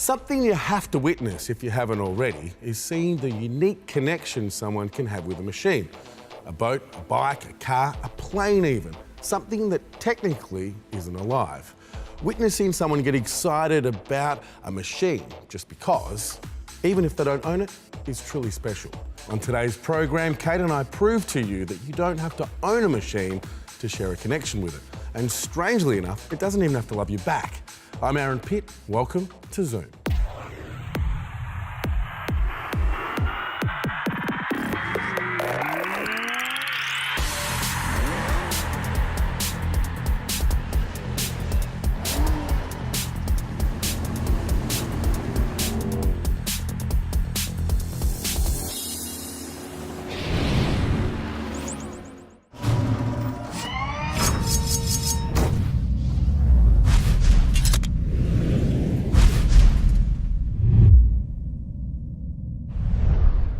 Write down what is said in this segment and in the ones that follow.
Something you have to witness if you haven't already is seeing the unique connection someone can have with a machine. A boat, a bike, a car, a plane even. Something that technically isn't alive. Witnessing someone get excited about a machine just because, even if they don't own it, is truly special. On today's program, Kate and I prove to you that you don't have to own a machine to share a connection with it. And strangely enough, it doesn't even have to love you back. I'm Aaron Pitt. Welcome to Zoom.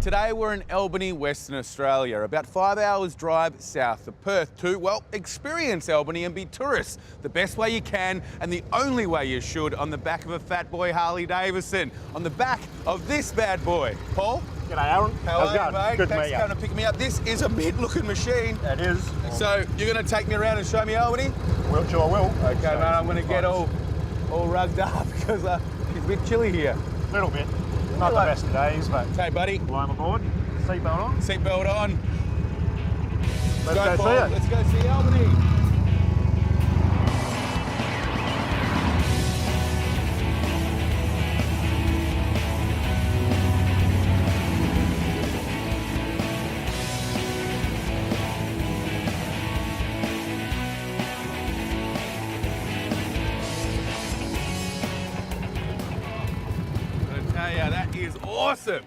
Today we're in Albany, Western Australia, about 5 hours drive south of Perth to, well, experience Albany and be tourists the best way you can and the only way you should on the back of a fat boy Harley Davidson, on the back of this bad boy. Paul? G'day Aaron, how's it going? Mate? Good to Thanks meet for you. coming to pick me up. This is a mid-looking machine. It is. So you're going to take me around and show me Albany? Well, sure I will. Okay, mate, I'm going to get all rugged up because it's a bit chilly here. A little bit. Not the best of days, but Okay, buddy. climb aboard. Seatbelt on. Seatbelt on. Let's go see it. Let's go see Albany. That is awesome.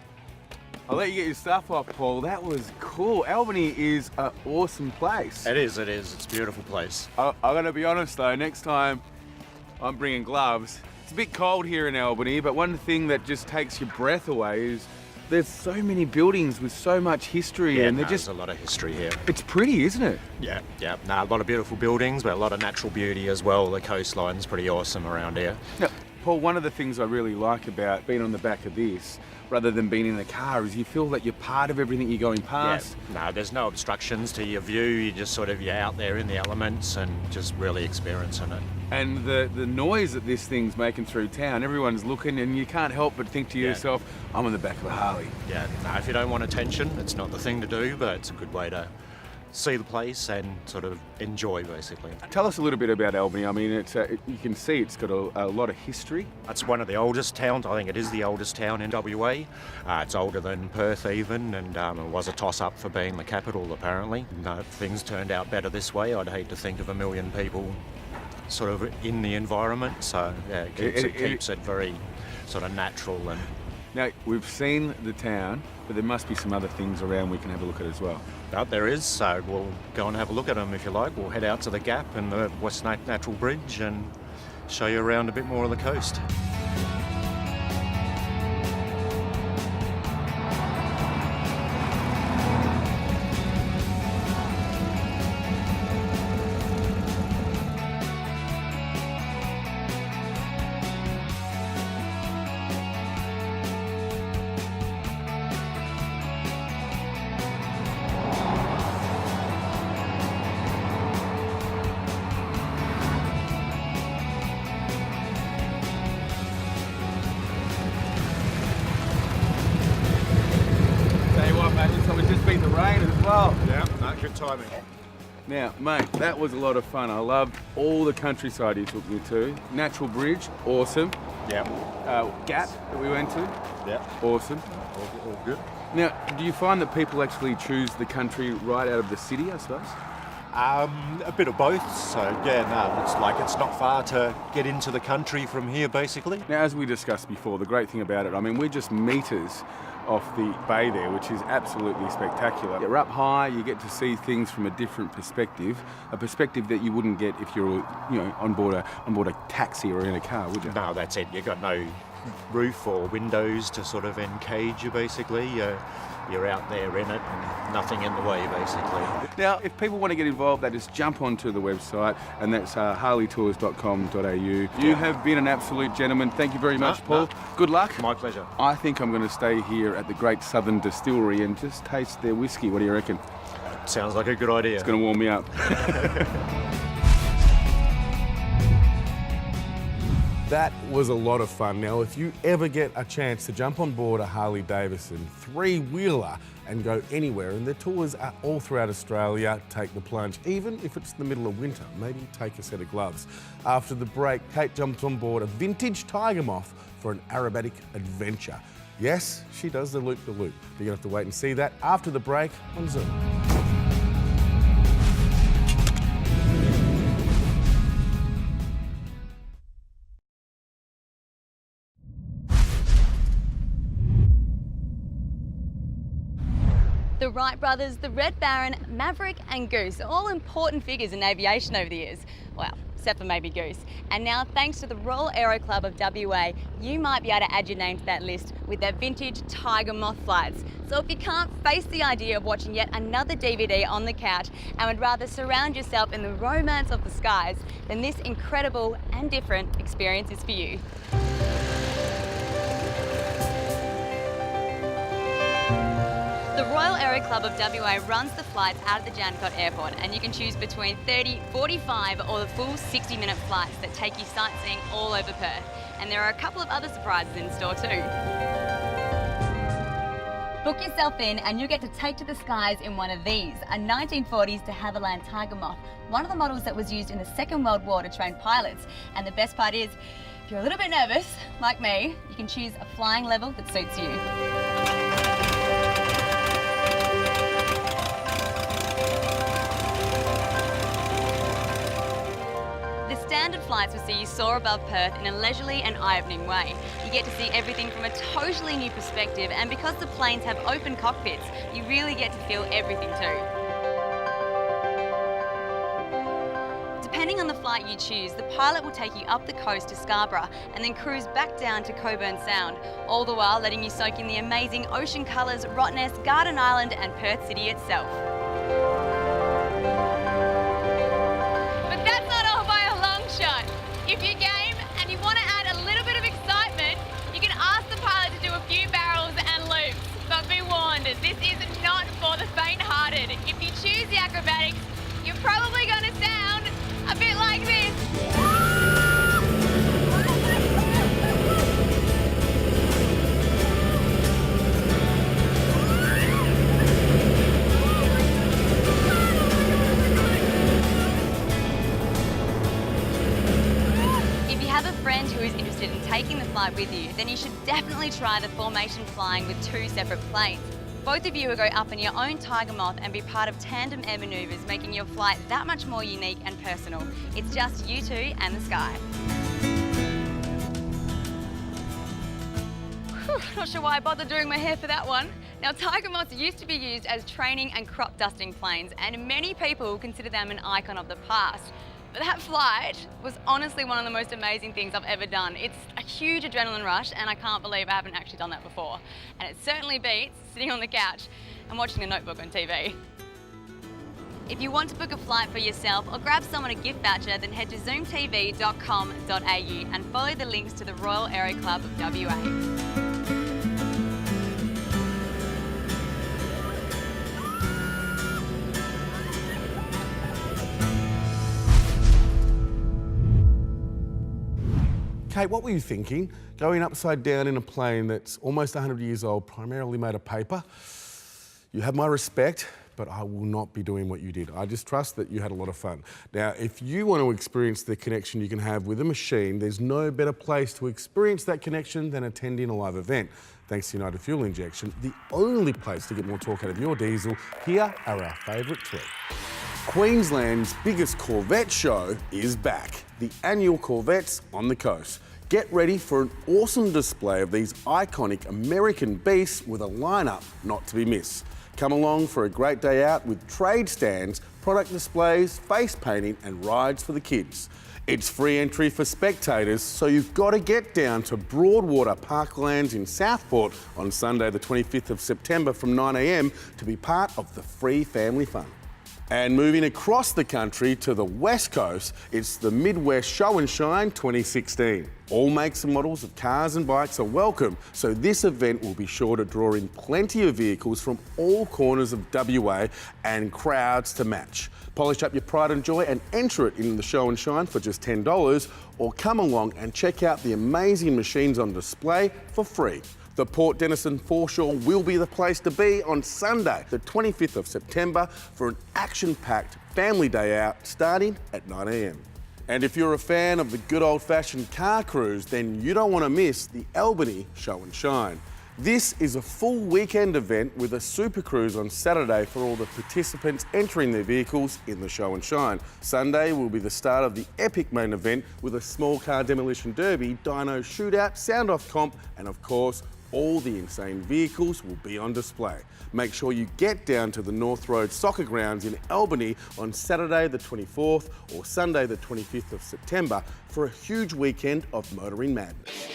I'll let you get your stuff off, Paul. That was cool. Albany is an awesome place. It is. It's a beautiful place. I'm going to be honest though, next time I'm bringing gloves. It's a bit cold here in Albany, but one thing that just takes your breath away is there's so many buildings with so much history, Yeah, and there's a lot of history here. it's pretty, isn't it? Yeah. No, a lot of beautiful buildings, but a lot of natural beauty as well. The coastline's pretty awesome around here. Now, Paul, one of the things I really like about being on the back of this, rather than being in a car, is you feel that you're part of everything you're going past. Yeah. No, there's no obstructions to your view. You're out there in the elements and just really experiencing it. And the noise that this thing's making through town, everyone's looking and you can't help but think to yourself, I'm on the back of a Harley. Yeah, no, if you don't want attention, it's not the thing to do, but it's a good way to see the place and sort of enjoy, basically. Tell us a little bit about Albany. I mean, you can see it's got a lot of history. It's one of the oldest towns. I think it is the oldest town in WA. It's older than Perth even, and it was a toss-up for being the capital, apparently. No, if things turned out better this way, I'd hate to think of 1 million people sort of in the environment, so yeah, it keeps it very sort of natural. And Now, we've seen the town, but there must be some other things around we can have a look at as well. there is, so we'll go and have a look at them if you like. We'll head out to the Gap and the West Natural Bridge and show you around a bit more of the coast. So we just beat the rain as well. Yeah, no, good timing. Now, mate, that was a lot of fun. I loved all the countryside you took me to. Natural Bridge, awesome. Yeah. Gap that we went to, Yeah. awesome. All good. Now, do you find that people actually choose the country right out of the city, I suppose? A bit of both. So yeah, no, it's not far to get into the country from here, basically. Now, as we discussed before, the great thing about it, I mean, we're just meters off the bay there, which is absolutely spectacular. You're up high, you get to see things from a different perspective, a perspective that you wouldn't get if you're, on board a taxi or in a car, would you? No, that's it. You've got no roof or windows to sort of encage you, basically. You're out there in it and nothing in the way, basically. Now, if people want to get involved, they just jump onto the website, and that's harleytours.com.au. You have been an absolute gentleman. Thank you very much, Paul. Good luck. My pleasure. I think I'm going to stay here at the Great Southern Distillery and just taste their whiskey. What do you reckon? Sounds like a good idea. It's going to warm me up. That was a lot of fun. Now, if you ever get a chance to jump on board a Harley-Davidson three-wheeler and go anywhere, and their tours are all throughout Australia, take the plunge. Even if it's the middle of winter, maybe take a set of gloves. After the break, Kate jumps on board a vintage Tiger Moth for an aerobatic adventure. Yes, she does the loop-the-loop. You're going to have to wait and see that after the break on Zoom. The Wright brothers, the Red Baron, Maverick and Goose, all important figures in aviation over the years. Well, except for maybe Goose. And now, thanks to the Royal Aero Club of WA, you might be able to add your name to that list with their vintage Tiger Moth flights. So if you can't face the idea of watching yet another DVD on the couch and would rather surround yourself in the romance of the skies, then this incredible and different experience is for you. The Royal Aero Club of WA runs the flights out of the Jandakot Airport, and you can choose between 30, 45 or the full 60-minute flights that take you sightseeing all over Perth. And there are a couple of other surprises in store too. Book yourself in and you get to take to the skies in one of these, a 1940s de Havilland Tiger Moth, one of the models that was used in the Second World War to train pilots. And the best part is, if you're a little bit nervous, like me, you can choose a flying level that suits you. The standard flights will see you soar above Perth in a leisurely and eye-opening way. You get to see everything from a totally new perspective, and because the planes have open cockpits, you really get to feel everything too. Depending on the flight you choose, the pilot will take you up the coast to Scarborough and then cruise back down to Coburn Sound, all the while letting you soak in the amazing ocean colours, Rottnest, Garden Island and Perth City itself. If you're game and you want to add a little bit of excitement, you can ask the pilot to do a few barrels and loops. But be warned, this is not for the faint-hearted. If you choose the acrobatics, you're probably going to sound a bit like this. Who is interested in taking the flight with you, then you should definitely try the formation flying with two separate planes. Both of you will go up in your own Tiger Moth and be part of tandem air manoeuvres, making your flight that much more unique and personal. It's just you two and the sky. Whew, not sure why I bothered doing my hair for that one. Now, Tiger Moths used to be used as training and crop dusting planes, and many people consider them an icon of the past. But that flight was honestly one of the most amazing things I've ever done. It's a huge adrenaline rush, and I can't believe I haven't actually done that before. And it certainly beats sitting on the couch and watching a notebook on TV. If you want to book a flight for yourself or grab someone a gift voucher, then head to zoomtv.com.au and follow the links to the Royal Aero Club of WA. Kate, what were you thinking? Going upside down in a plane that's almost 100 years old, primarily made of paper? You have my respect, but I will not be doing what you did. I just trust that you had a lot of fun. Now, if you want to experience the connection you can have with a machine, there's no better place to experience that connection than attending a live event. Thanks to United Fuel Injection, the only place to get more torque out of your diesel, here are our favourite three. Queensland's biggest Corvette show is back. The annual Corvettes on the Coast. Get ready for an awesome display of these iconic American beasts with a lineup not to be missed. Come along for a great day out with trade stands, product displays, face painting and rides for the kids. It's free entry for spectators, so you've got to get down to Broadwater Parklands in Southport on Sunday the 25th of September from 9 a.m. to be part of the free family fun. And moving across the country to the West Coast, it's the Midwest Show and Shine 2016. All makes and models of cars and bikes are welcome, so this event will be sure to draw in plenty of vehicles from all corners of WA and crowds to match. Polish up your pride and joy and enter it in the Show and Shine for just $10, or come along and check out the amazing machines on display for free. The Port Denison foreshore will be the place to be on Sunday, the 25th of September, for an action-packed family day out starting at 9 a.m. And if you're a fan of the good old-fashioned car cruise, then you don't want to miss the Albany Show and Shine. This is a full weekend event with a super cruise on Saturday for all the participants entering their vehicles in the Show and Shine. Sunday will be the start of the epic main event with a small car demolition derby, dyno shootout, sound-off comp, and of course, all the insane vehicles will be on display. Make sure you get down to the North Road Soccer Grounds in Albany on Saturday the 24th or Sunday the 25th of September for a huge weekend of motoring madness.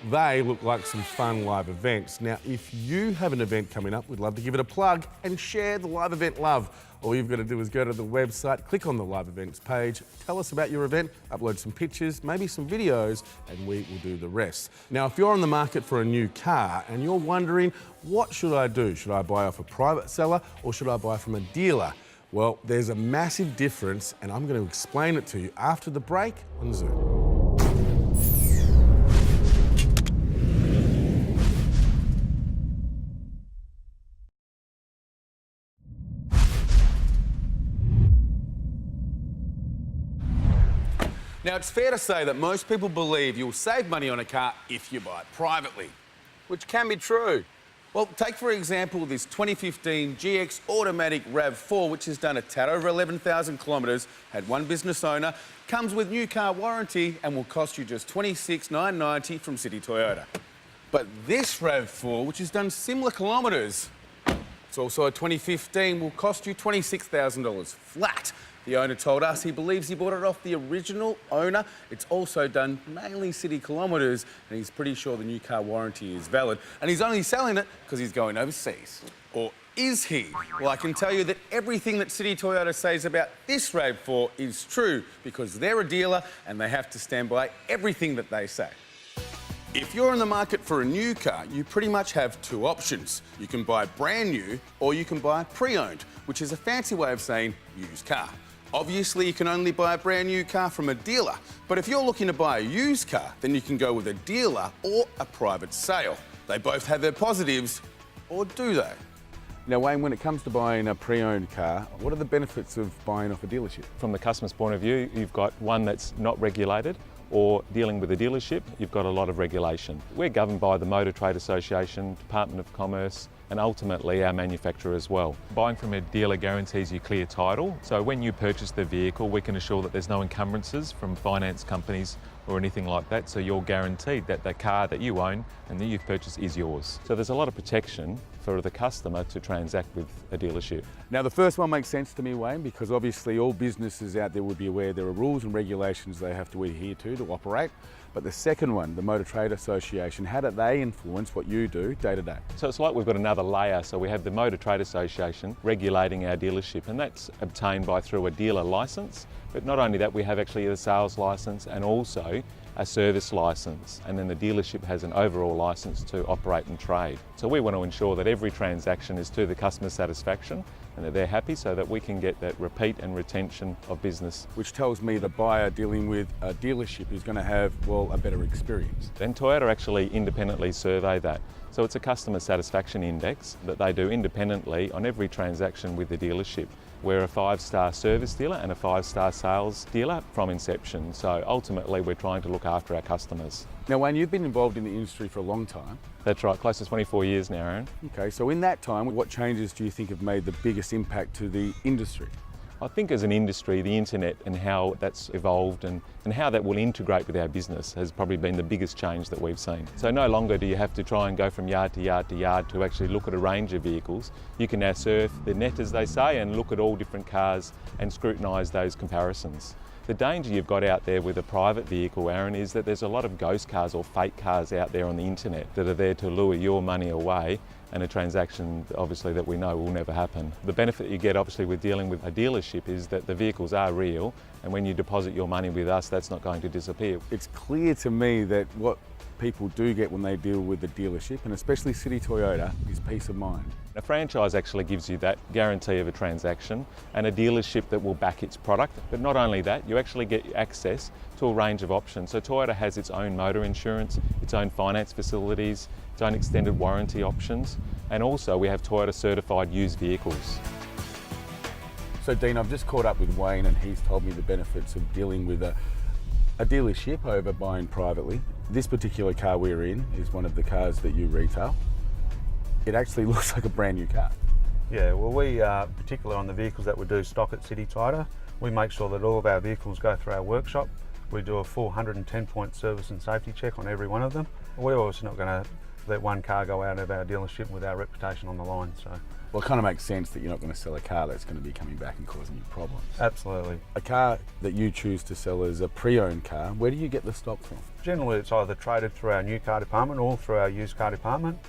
They look like some fun live events. Now, if you have an event coming up, we'd love to give it a plug and share the live event love. All you've got to do is go to the website, click on the live events page, tell us about your event, upload some pictures, maybe some videos, and we will do the rest. Now, if you're on the market for a new car and you're wondering, what should I do? Should I buy off a private seller or should I buy from a dealer? Well, there's a massive difference, and I'm going to explain it to you after the break on Zoom. Now, it's fair to say that most people believe you'll save money on a car if you buy it privately, which can be true. Well, take for example this 2015 GX Automatic RAV4, which has done a tad over 11,000 kilometres, had one business owner, comes with new car warranty and will cost you just $26,990 from City Toyota. But this RAV4, which has done similar kilometres, it's also a 2015, will cost you $26,000 flat. The owner told us he believes he bought it off the original owner. It's also done mainly city kilometres, and he's pretty sure the new car warranty is valid. And he's only selling it because he's going overseas. Or is he? Well, I can tell you that everything that City Toyota says about this RAV4 is true, because they're a dealer and they have to stand by everything that they say. If you're in the market for a new car, you pretty much have two options. You can buy brand new or you can buy pre-owned, which is a fancy way of saying used car. Obviously, you can only buy a brand new car from a dealer, but if you're looking to buy a used car, then you can go with a dealer or a private sale. They both have their positives, or do they? Now, Wayne, when it comes to buying a pre-owned car, what are the benefits of buying off a dealership? From the customer's point of view, you've got one that's not regulated, or dealing with a dealership, you've got a lot of regulation. We're governed by the Motor Trade Association, Department of Commerce, and ultimately our manufacturer as well. Buying from a dealer guarantees you clear title, so when you purchase the vehicle, we can assure that there's no encumbrances from finance companies or anything like that, so you're guaranteed that the car that you own and that you've purchased is yours. So there's a lot of protection for the customer to transact with a dealership. Now, the first one makes sense to me, Wayne, because obviously all businesses out there would be aware there are rules and regulations they have to adhere to operate. But the second one, the Motor Trade Association, how do they influence what you do day to day? So it's like we've got another layer. So we have the Motor Trade Association regulating our dealership, and that's obtained through a dealer licence. But not only that, we have actually a sales licence and also a service licence, and then the dealership has an overall licence to operate and trade. So we want to ensure that every transaction is to the customer's satisfaction and that they're happy, so that we can get that repeat and retention of business. Which tells me the buyer dealing with a dealership is going to have, well, a better experience. Then Toyota actually independently survey that. So it's a customer satisfaction index that they do independently on every transaction with the dealership. We're a 5-star service dealer and a 5-star sales dealer from inception. So ultimately we're trying to look after our customers. Now, Wayne, you've been involved in the industry for a long time. That's right, close to 24 years now, Aaron. Okay, so in that time, what changes do you think have made the biggest impact to the industry? I think as an industry, the internet and how that's evolved and how that will integrate with our business has probably been the biggest change that we've seen. So no longer do you have to try and go from yard to yard to yard to actually look at a range of vehicles. You can now surf the net, as they say, and look at all different cars and scrutinise those comparisons. The danger you've got out there with a private vehicle, Aaron, is that there's a lot of ghost cars or fake cars out there on the internet that are there to lure your money away, and a transaction obviously that we know will never happen. The benefit you get obviously with dealing with a dealership is that the vehicles are real, and when you deposit your money with us, that's not going to disappear. It's clear to me that what people do get when they deal with the dealership, and especially City Toyota, is peace of mind. A franchise actually gives you that guarantee of a transaction and a dealership that will back its product. But not only that, you actually get access to a range of options. So Toyota has its own motor insurance, its own finance facilities, its own extended warranty options, and also we have Toyota certified used vehicles. So Dean, I've just caught up with Wayne and he's told me the benefits of dealing with a dealership over buying privately. This particular car we're in is one of the cars that you retail. It actually looks like a brand new car. Yeah, well, we particularly on the vehicles that we do stock at City Toyota, we make sure that all of our vehicles go through our workshop. We do a 410-point service and safety check on every one of them. We're obviously not going to let one car go out of our dealership with our reputation on the line. So, well, it kind of makes sense that you're not going to sell a car that's going to be coming back and causing you problems. Absolutely. A car that you choose to sell as a pre-owned car, where do you get the stock from? Generally, it's either traded through our new car department or through our used car department.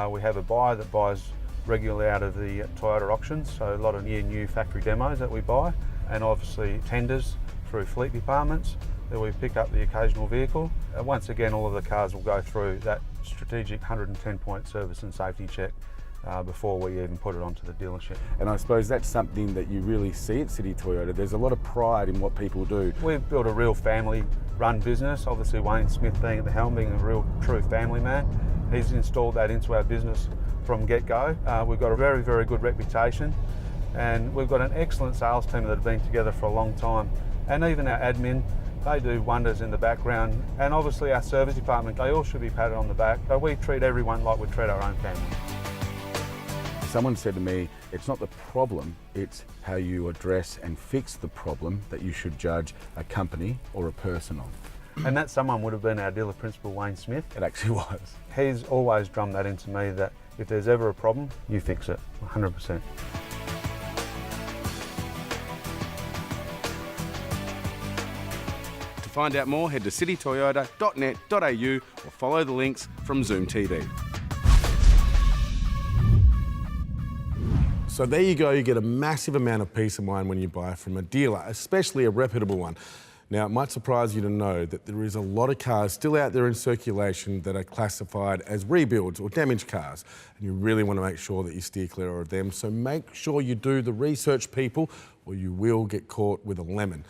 We have a buyer that buys regularly out of the Toyota auctions, so a lot of new factory demos that we buy, and obviously tenders through fleet departments that we pick up the occasional vehicle. Once again, all of the cars will go through that strategic 110-point service and safety check before we even put it onto the dealership. And I suppose that's something that you really see at City Toyota. There's a lot of pride in what people do. We've built a real family-run business. Obviously, Wayne Smith being at the helm, being a real true family man. He's installed that into our business from get-go. We've got a very, very good reputation, and we've got an excellent sales team that have been together for a long time. And even our admin, they do wonders in the background. And obviously our service department, they all should be patted on the back. But we treat everyone like we treat our own family. Someone said to me, it's not the problem, it's how you address and fix the problem that you should judge a company or a person on. And that someone would have been our dealer principal, Wayne Smith. It actually was. He's always drummed that into me that if there's ever a problem, you fix it, 100%. To find out more, head to citytoyota.net.au or follow the links from Zoom TV. So there you go, you get a massive amount of peace of mind when you buy from a dealer, especially a reputable one. Now, it might surprise you to know that there is a lot of cars still out there in circulation that are classified as rebuilds or damaged cars, and you really want to make sure that you steer clear of them. So make sure you do the research, people, or you will get caught with a lemon.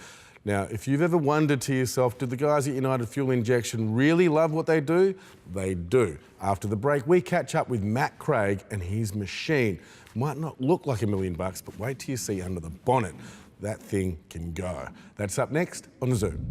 Now, if you've ever wondered to yourself, do the guys at United Fuel Injection really love what they do? They do. After the break, we catch up with Matt Craig and his machine. Might not look like $1 million, but wait till you see under the bonnet. That thing can go. That's up next on Zoom.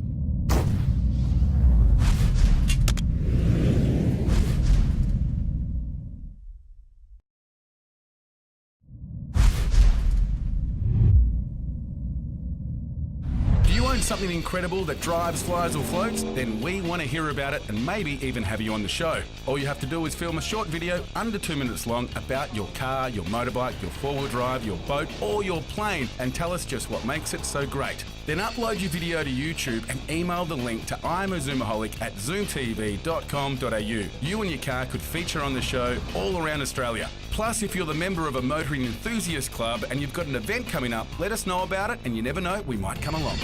Something incredible that drives, flies or floats? Then we want to hear about it and maybe even have you on the show. All you have to do is film a short video under 2 minutes long about your car, your motorbike, your four-wheel drive, your boat or your plane and tell us just what makes it so great. Then upload your video to YouTube and email the link to imazumaholic@zoomtv.com.au. You and your car could feature on the show all around Australia. Plus, if you're the member of a motoring enthusiast club and you've got an event coming up, let us know about it and you never know, we might come along.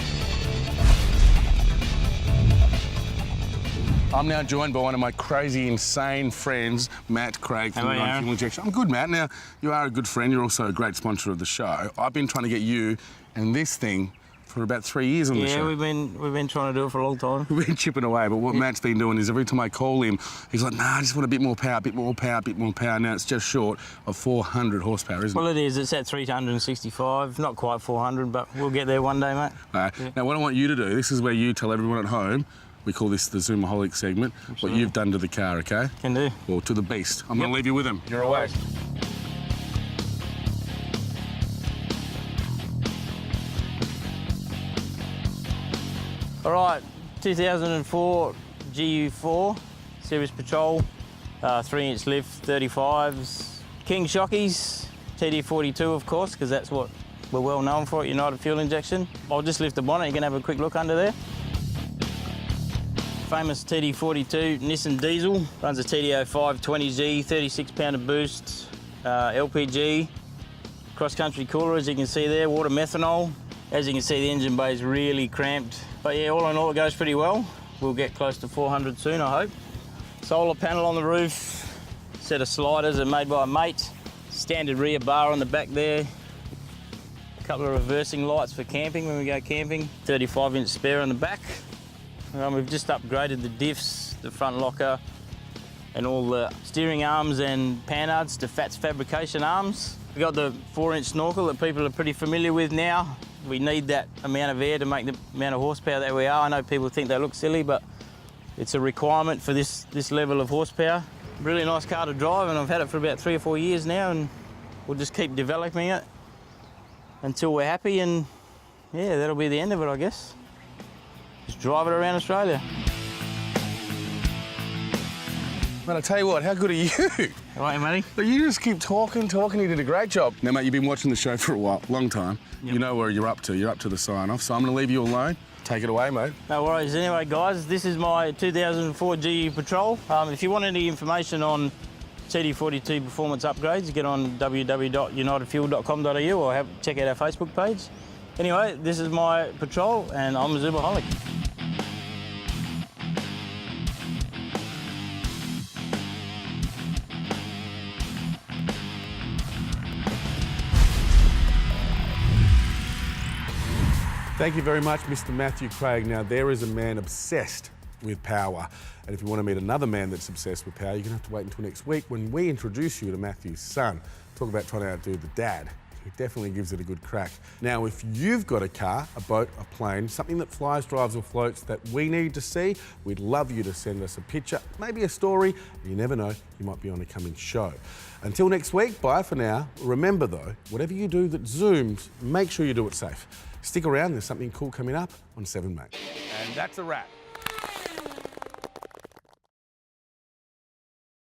I'm now joined by one of my crazy, insane friends, Matt Craig from United Fuel Injection. I'm good, Matt. Now, you are a good friend. You're also a great sponsor of the show. I've been trying to get you and this thing for about 3 years on the show. Yeah, we've been trying to do it for a long time. We've been chipping away, but what Matt's been doing is every time I call him, he's like, nah, I just want a bit more power, bit more power, bit more power. Now it's just short of 400 horsepower, isn't it? Well, it is. It's at 365, not quite 400, but we'll get there one day, mate. Now, what I want you to do, this is where you tell everyone at home, we call this the Zoomaholic segment, what you've done to the car, OK? Can do. Well, to the beast. I'm going to leave you with him. You're away. All right, 2004 GU4 Series Patrol, 3-inch lift, 35s, King Shockies, TD42 of course, because that's what we're well known for at United Fuel Injection. I'll just lift the bonnet, you can have a quick look under there. Famous TD42 Nissan diesel, runs a TD05 20G, 36-pounder boost, LPG, cross-country cooler as you can see there, water methanol. As you can see, the engine bay is really cramped. But yeah, all in all, it goes pretty well. We'll get close to 400 soon, I hope. Solar panel on the roof, set of sliders are made by a mate, standard rear bar on the back there, a couple of reversing lights for camping when we go camping, 35-inch spare on the back. We've just upgraded the diffs, the front locker, and all the steering arms and panhards to Fats Fabrication arms. We've got the 4-inch snorkel that people are pretty familiar with now. We need that amount of air to make the amount of horsepower that we are. I know people think they look silly, but it's a requirement for this level of horsepower. Really nice car to drive, and I've had it for about 3 or 4 years now, and we'll just keep developing it until we're happy, and yeah, that'll be the end of it, I guess. Just drive it around Australia. Man, I tell you what, how good are you? All right, matey. But you just keep talking. You did a great job. Now, mate, you've been watching the show for a while, long time. Yep. You know where you're up to. You're up to the sign-off, so I'm going to leave you alone. Take it away, mate. No worries. Anyway, guys, this is my 2004 GU Patrol. If you want any information on TD42 performance upgrades, get on www.unitedfuel.com.au or check out our Facebook page. Anyway, this is my Patrol, and I'm a Zoomaholic. Thank you very much, Mr. Matthew Craig. Now, there is a man obsessed with power. And if you want to meet another man that's obsessed with power, you're going to have to wait until next week when we introduce you to Matthew's son. Talk about trying to outdo the dad. He definitely gives it a good crack. Now, if you've got a car, a boat, a plane, something that flies, drives or floats that we need to see, we'd love you to send us a picture, maybe a story. You never know, you might be on a coming show. Until next week, bye for now. Remember though, whatever you do that zooms, make sure you do it safe. Stick around, there's something cool coming up on 7 Mate. And that's a wrap.